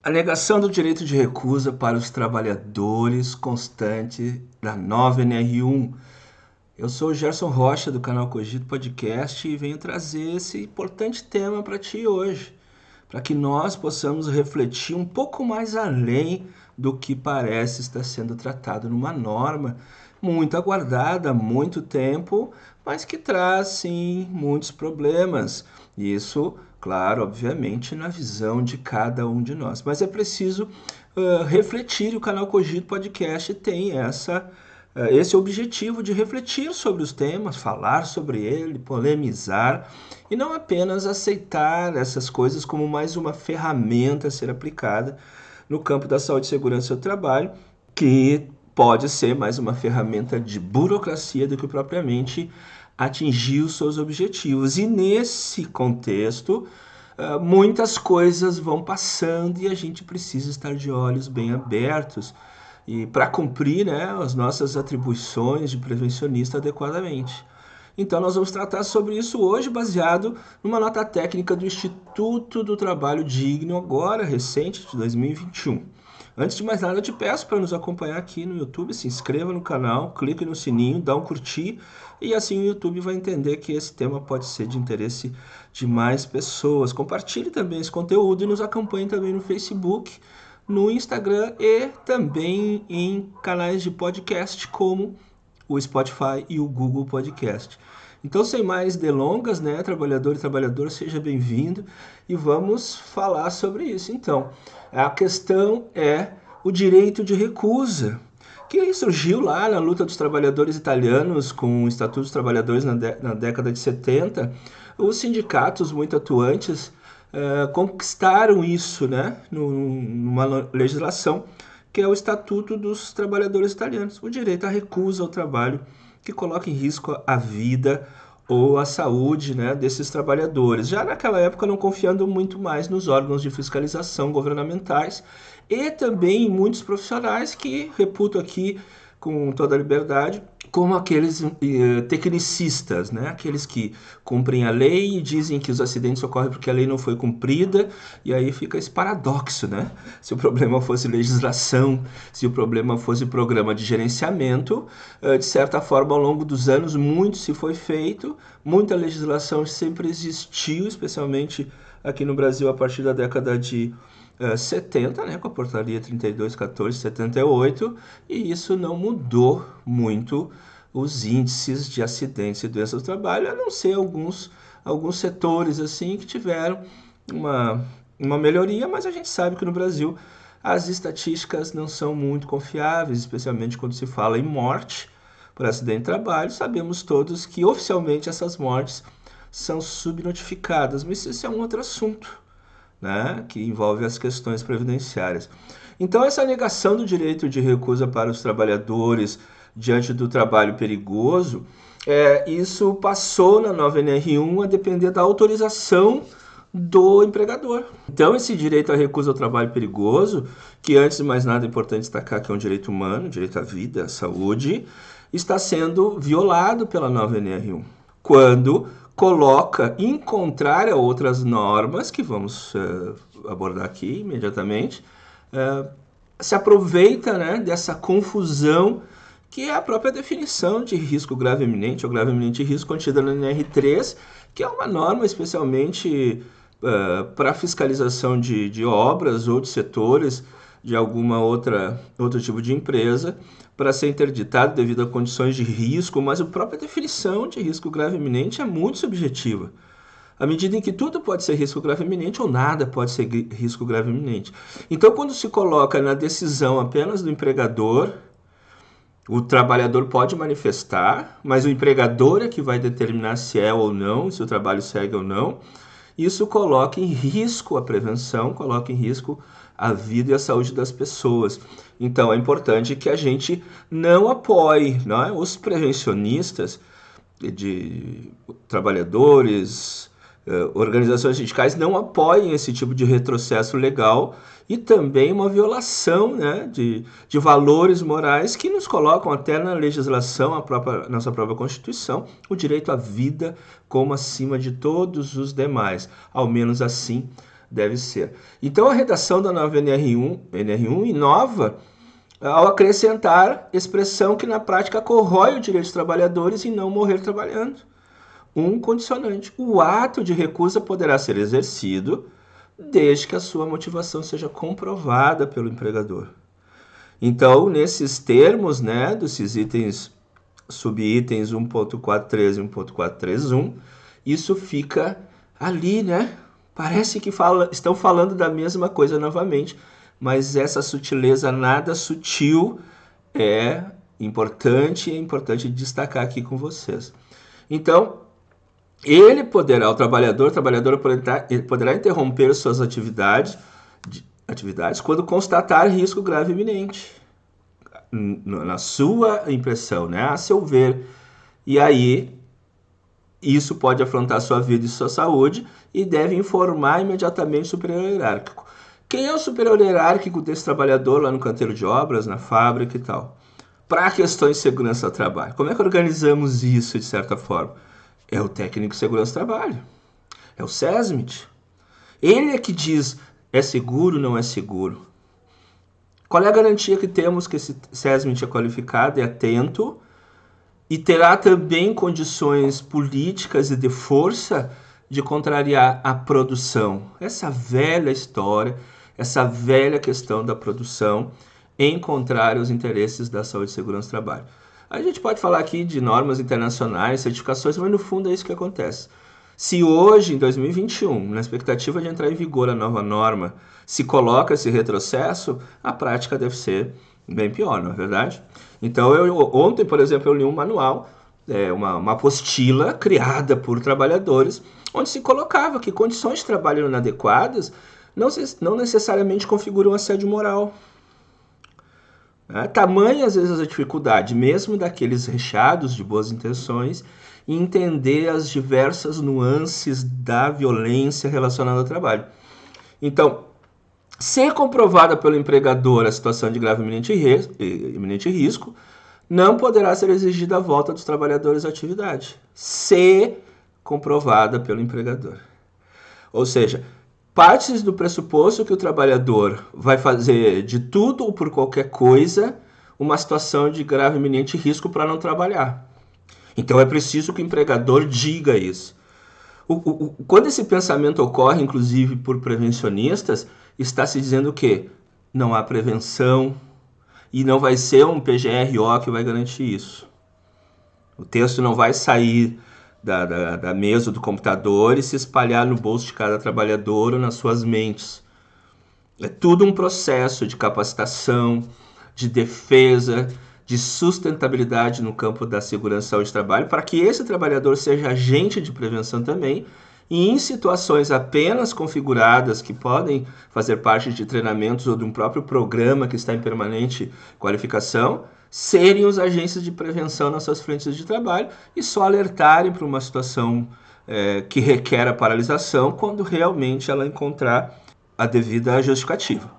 A negação do direito de recusa para os trabalhadores constante da nova NR1. Eu sou o Gerson Rocha, do canal Cogito Podcast, e venho trazer esse importante tema para ti hoje, para que nós possamos refletir um pouco mais além do que parece estar sendo tratado numa norma muito aguardada há muito tempo, mas que traz, sim, muitos problemas. Isso, claro, obviamente, na visão de cada um de nós. Mas é preciso refletir, e o canal Cogito Podcast tem esse objetivo de refletir sobre os temas, falar sobre ele, polemizar, e não apenas aceitar essas coisas como mais uma ferramenta a ser aplicada no campo da saúde e segurança do trabalho, que pode ser mais uma ferramenta de burocracia do que propriamente atingir os seus objetivos. E nesse contexto, muitas coisas vão passando e a gente precisa estar de olhos bem abertos e para cumprir, né, as nossas atribuições de prevencionista adequadamente. Então nós vamos tratar sobre isso hoje, baseado numa nota técnica do Instituto do Trabalho Digno, agora recente, de 2021. Antes de mais nada, eu te peço para nos acompanhar aqui no YouTube, se inscreva no canal, clique no sininho, dá um curtir, e assim o YouTube vai entender que esse tema pode ser de interesse de mais pessoas. Compartilhe também esse conteúdo e nos acompanhe também no Facebook, no Instagram e também em canais de podcast como o Spotify e o Google Podcast. Então, sem mais delongas, né, trabalhador e trabalhadora, seja bem-vindo e vamos falar sobre isso. Então, a questão é o direito de recusa, que surgiu lá na luta dos trabalhadores italianos com o Estatuto dos Trabalhadores na década de 70. Os sindicatos muito atuantes conquistaram isso, né, numa legislação que é o Estatuto dos Trabalhadores Italianos, o direito à recusa ao trabalho que coloca em risco a vida ou a saúde, né, desses trabalhadores. Já naquela época não confiando muito mais nos órgãos de fiscalização governamentais e também em muitos profissionais que reputo aqui com toda a liberdade como aqueles tecnicistas, né? Aqueles que cumprem a lei e dizem que os acidentes ocorrem porque a lei não foi cumprida, e aí fica esse paradoxo, né? Se o problema fosse legislação, se o problema fosse programa de gerenciamento, de certa forma, ao longo dos anos, muito se foi feito, muita legislação sempre existiu, especialmente aqui no Brasil a partir da década de 70, né, com a portaria 32.14/78, e isso não mudou muito os índices de acidentes e doenças do trabalho, a não ser alguns setores assim que tiveram uma melhoria, mas a gente sabe que no Brasil as estatísticas não são muito confiáveis, especialmente quando se fala em morte por acidente de trabalho. Sabemos todos que oficialmente essas mortes são subnotificadas, mas isso é um outro assunto, né, que envolve as questões previdenciárias. Então, essa negação do direito de recusa para os trabalhadores diante do trabalho perigoso, isso passou na nova NR1 a depender da autorização do empregador. Então, esse direito à recusa ao trabalho perigoso, que antes de mais nada é importante destacar que é um direito humano, direito à vida, à saúde, está sendo violado pela nova NR1. Quando coloca, em contrário a outras normas, que vamos abordar aqui imediatamente, se aproveita, né, dessa confusão que é a própria definição de risco grave eminente ou grave eminente risco contida na NR3, que é uma norma especialmente para fiscalização de obras ou de setores de alguma outro tipo de empresa, para ser interditado devido a condições de risco, mas a própria definição de risco grave eminente é muito subjetiva. À medida em que tudo pode ser risco grave eminente ou nada pode ser risco grave eminente. Então, quando se coloca na decisão apenas do empregador, o trabalhador pode manifestar, mas o empregador é que vai determinar se é ou não, se o trabalho segue ou não. Isso coloca em risco a prevenção, coloca em risco a vida e a saúde das pessoas. Então, é importante que a gente não apoie, não é, os prevencionistas de trabalhadores, organizações sindicais não apoiem esse tipo de retrocesso legal e também uma violação, né, de valores morais que nos colocam até na legislação, nossa própria Constituição, o direito à vida como acima de todos os demais. Ao menos assim deve ser. Então a redação da nova NR1 inova ao acrescentar expressão que na prática corrói o direito dos trabalhadores em não morrer trabalhando. Um condicionante: o ato de recusa poderá ser exercido desde que a sua motivação seja comprovada pelo empregador. Então, nesses termos, né, desses itens, subitens 1.43 e 1.431, isso fica ali, né? Parece que estão falando da mesma coisa novamente, mas essa sutileza nada sutil é importante destacar aqui com vocês. Então, o trabalhador poderá interromper suas atividades quando constatar risco grave iminente, na sua impressão, né? A seu ver. E aí, isso pode afrontar sua vida e sua saúde e deve informar imediatamente o superior hierárquico. Quem é o superior hierárquico desse trabalhador lá no canteiro de obras, na fábrica e tal? Para questões de segurança do trabalho. Como é que organizamos isso, de certa forma? É o técnico de segurança do trabalho. É o SESMIT. Ele é que diz, é seguro, não é seguro. Qual é a garantia que temos que esse SESMIT é qualificado, é atento e terá também condições políticas e de força de contrariar a produção? Essa velha história, essa velha questão da produção em contrário aos interesses da saúde e segurança do trabalho. A gente pode falar aqui de normas internacionais, certificações, mas no fundo é isso que acontece. Se hoje, em 2021, na expectativa de entrar em vigor a nova norma, se coloca esse retrocesso, a prática deve ser bem pior, não é verdade? Então, ontem, por exemplo, eu li um manual, uma apostila criada por trabalhadores, onde se colocava que condições de trabalho inadequadas não necessariamente configuram assédio moral. Tamanha, às vezes, a dificuldade, mesmo daqueles recheados de boas intenções, em entender as diversas nuances da violência relacionada ao trabalho. Então, ser comprovada pelo empregador a situação de grave iminente risco, não poderá ser exigida a volta dos trabalhadores à atividade, se comprovada pelo empregador. Ou seja, parte do pressuposto que o trabalhador vai fazer de tudo ou por qualquer coisa uma situação de grave iminente risco para não trabalhar. Então é preciso que o empregador diga isso. Quando esse pensamento ocorre, inclusive por prevencionistas, está se dizendo que não há prevenção e não vai ser um PGRO que vai garantir isso. O texto não vai sair da mesa do computador e se espalhar no bolso de cada trabalhador ou nas suas mentes. É tudo um processo de capacitação, de defesa, de sustentabilidade no campo da segurança e saúde de trabalho, para que esse trabalhador seja agente de prevenção também, e em situações apenas configuradas, que podem fazer parte de treinamentos ou de um próprio programa que está em permanente qualificação, serem os agentes de prevenção nas suas frentes de trabalho e só alertarem para uma situação que requer a paralisação quando realmente ela encontrar a devida justificativa.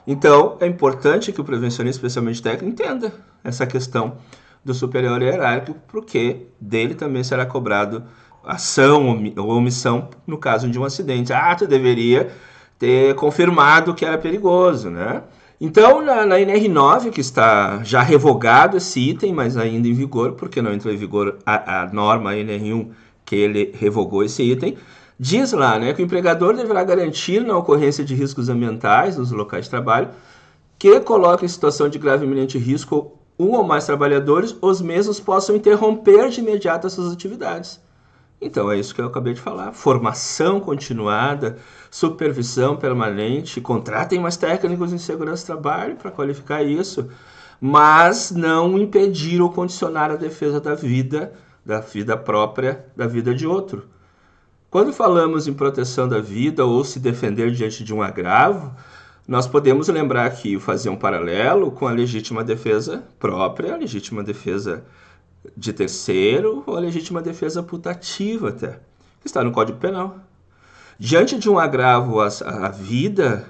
Então, é importante que o prevencionista, especialmente técnico, entenda essa questão do superior hierárquico, porque dele também será cobrado ação ou omissão no caso de um acidente. Tu deveria ter confirmado que era perigoso, né? Então, na NR9, que está já revogado esse item, mas ainda em vigor, porque não entrou em vigor a norma NR1 que ele revogou esse item, diz lá, né, que o empregador deverá garantir na ocorrência de riscos ambientais nos locais de trabalho que coloque em situação de grave e iminente risco um ou mais trabalhadores, os mesmos possam interromper de imediato as suas atividades. Então, é isso que eu acabei de falar. Formação continuada, supervisão permanente, contratem mais técnicos em segurança do trabalho para qualificar isso, mas não impedir ou condicionar a defesa da vida própria, da vida de outro. Quando falamos em proteção da vida ou se defender diante de um agravo, nós podemos lembrar aqui, fazer um paralelo com a legítima defesa própria, a legítima defesa de terceiro ou a legítima defesa putativa até, que está no Código Penal. Diante de um agravo à vida,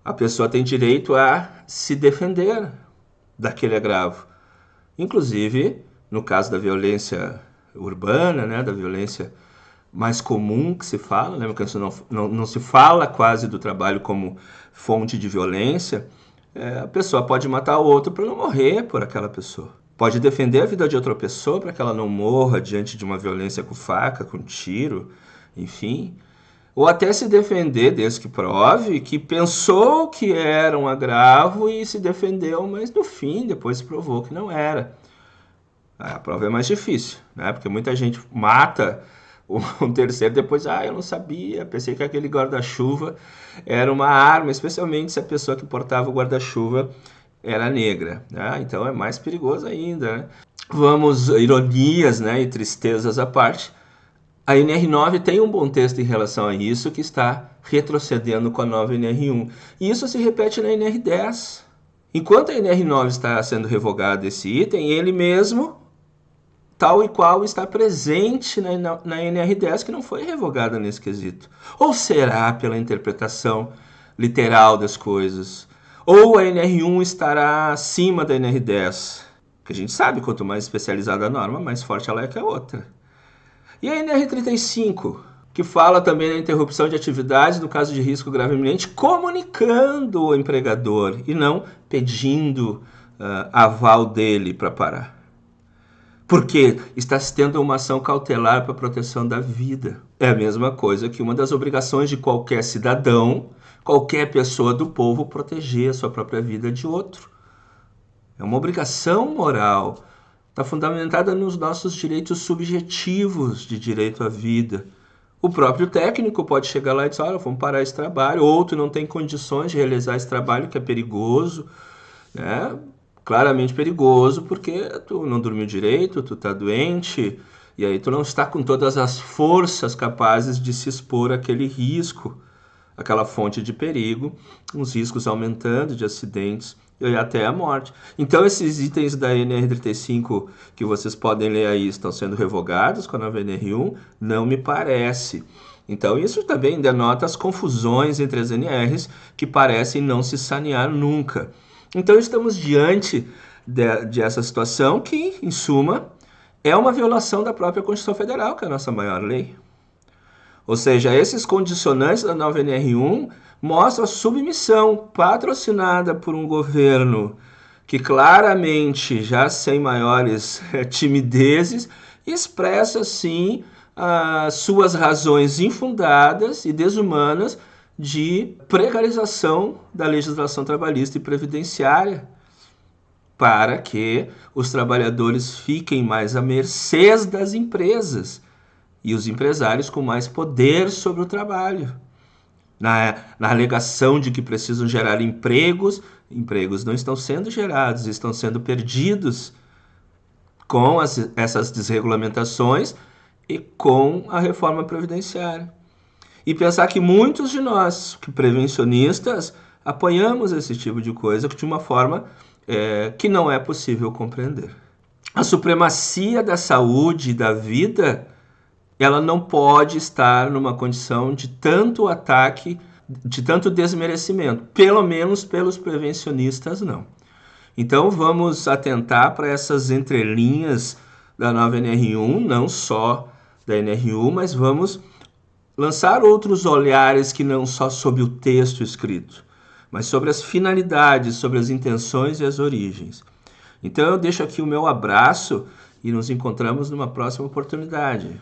a pessoa tem direito a se defender daquele agravo. Inclusive, no caso da violência urbana, né, da violência mais comum que se fala, né? Porque não se fala quase do trabalho como fonte de violência, a pessoa pode matar o outro para não morrer por aquela pessoa. Pode defender a vida de outra pessoa para que ela não morra diante de uma violência com faca, com tiro, enfim. Ou até se defender, desde que prove que pensou que era um agravo e se defendeu, mas no fim, depois se provou que não era. A prova é mais difícil, né? Porque muita gente mata um terceiro depois, eu não sabia, pensei que aquele guarda-chuva era uma arma, especialmente se a pessoa que portava o guarda-chuva era negra, né? Então é mais perigoso ainda, né? Vamos, ironias, né, e tristezas à parte, a NR9 tem um bom texto em relação a isso que está retrocedendo com a nova NR1. E isso se repete na NR10. Enquanto a NR9 está sendo revogado esse item, ele mesmo, tal e qual, está presente na NR10, que não foi revogada nesse quesito. Ou será pela interpretação literal das coisas? Ou a NR1 estará acima da NR10? Porque a gente sabe, quanto mais especializada a norma, mais forte ela é que a outra. E a NR35, que fala também na interrupção de atividades no caso de risco grave iminente, comunicando o empregador e não pedindo aval dele para parar. Porque está se tendo uma ação cautelar para a proteção da vida. É a mesma coisa que uma das obrigações de qualquer cidadão, qualquer pessoa do povo, proteger a sua própria vida de outro. É uma obrigação moral. Está fundamentada nos nossos direitos subjetivos de direito à vida. O próprio técnico pode chegar lá e dizer, olha, vamos parar esse trabalho, outro não tem condições de realizar esse trabalho, que é perigoso, né? Claramente perigoso, porque tu não dormiu direito, tu está doente, e aí tu não está com todas as forças capazes de se expor àquele risco, aquela fonte de perigo, os riscos aumentando de acidentes e até a morte. Então esses itens da NR35 que vocês podem ler aí estão sendo revogados com a nova NR1? Não me parece. Então isso também denota as confusões entre as NRs que parecem não se sanear nunca. Então estamos diante de essa situação que, em suma, é uma violação da própria Constituição Federal, que é a nossa maior lei. Ou seja, esses condicionantes da nova NR1 mostram a submissão patrocinada por um governo que claramente, já sem maiores timidezes, expressa, sim, as suas razões infundadas e desumanas de precarização da legislação trabalhista e previdenciária, para que os trabalhadores fiquem mais à mercê das empresas e os empresários com mais poder sobre o trabalho. Na alegação de que precisam gerar empregos, empregos não estão sendo gerados, estão sendo perdidos com essas desregulamentações e com a reforma previdenciária. E pensar que muitos de nós, que prevencionistas, apoiamos esse tipo de coisa de uma forma que não é possível compreender. A supremacia da saúde e da vida, ela não pode estar numa condição de tanto ataque, de tanto desmerecimento. Pelo menos pelos prevencionistas, não. Então vamos atentar para essas entrelinhas da nova NR1, não só da NR1, mas vamos lançar outros olhares que não só sobre o texto escrito, mas sobre as finalidades, sobre as intenções e as origens. Então eu deixo aqui o meu abraço e nos encontramos numa próxima oportunidade.